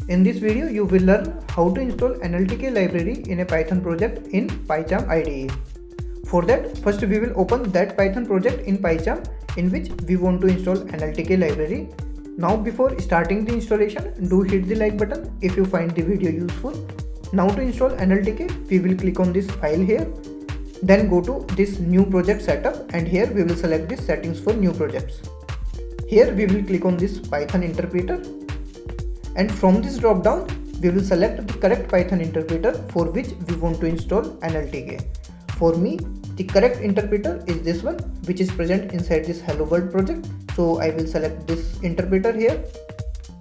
In this video, you will learn how to install NLTK library in a Python project in Pycharm IDE. For that, first we will open that Python project in Pycharm in which we want to install NLTK library. Now before starting the installation, do hit the like button if you find the video useful. Now to install NLTK, we will click on this file here. Then go to this new project setup and here we will select this settings for new projects. Here we will click on this Python interpreter and from this drop down we will select the correct Python interpreter for which we want to install NLTK. For me, the correct interpreter is this one which is present inside this Hello World project. So I will select this interpreter here.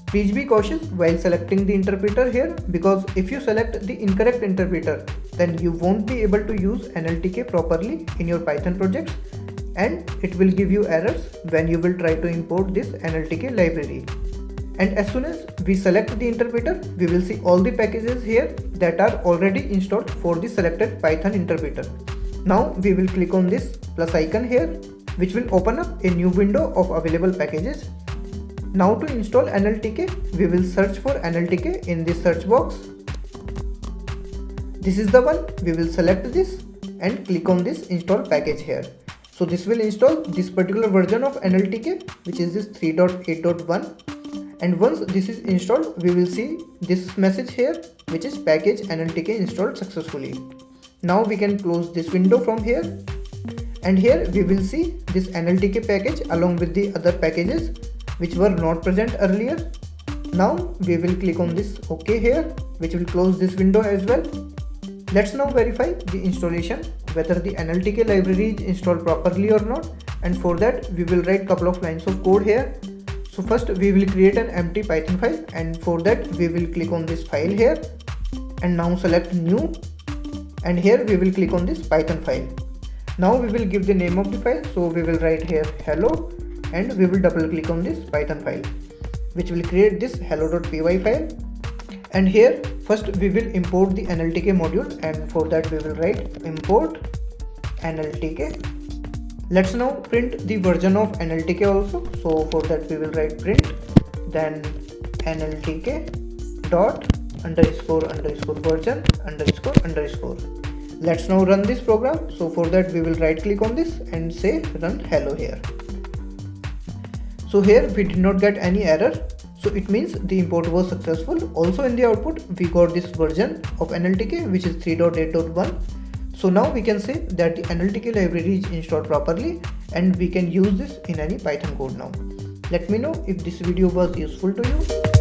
Please be cautious while selecting the interpreter here because if you select the incorrect interpreter, then you won't be able to use NLTK properly in your Python projects and it will give you errors when you will try to import this NLTK library. And as soon as we select the interpreter, we will see all the packages here that are already installed for the selected Python interpreter. Now we will click on this plus icon here, which will open up a new window of available packages. Now to install NLTK, we will search for NLTK in this search box. This is the one, we will select this and click on this install package here. So this will install this particular version of NLTK, which is this 3.8.1. And once this is installed, we will see this message here, which is package NLTK installed successfully. Now we can close this window from here. And here we will see this NLTK package along with the other packages which were not present earlier. Now we will click on this OK here, which will close this window as well. Let's now verify the installation, whether the NLTK library is installed properly or not. And for that we will write couple of lines of code here. So first we will create an empty Python file and for that we will click on this file here and now select new and here we will click on this Python file. Now we will give the name of the file, so we will write here hello and we will double click on this Python file which will create this hello.py file. And here first we will import the NLTK module and for that we will write import NLTK. Let's now print the version of NLTK also. So for that we will write print then NLTK dot underscore version underscore. Let's now run this program. So for that we will right click on this and say run hello here. So here we did not get any error. So it means the import was successful. Also in the output we got this version of NLTK which is 3.8.1. So now we can say that the NLTK library is installed properly and we can use this in any Python code now. Let me know if this video was useful to you.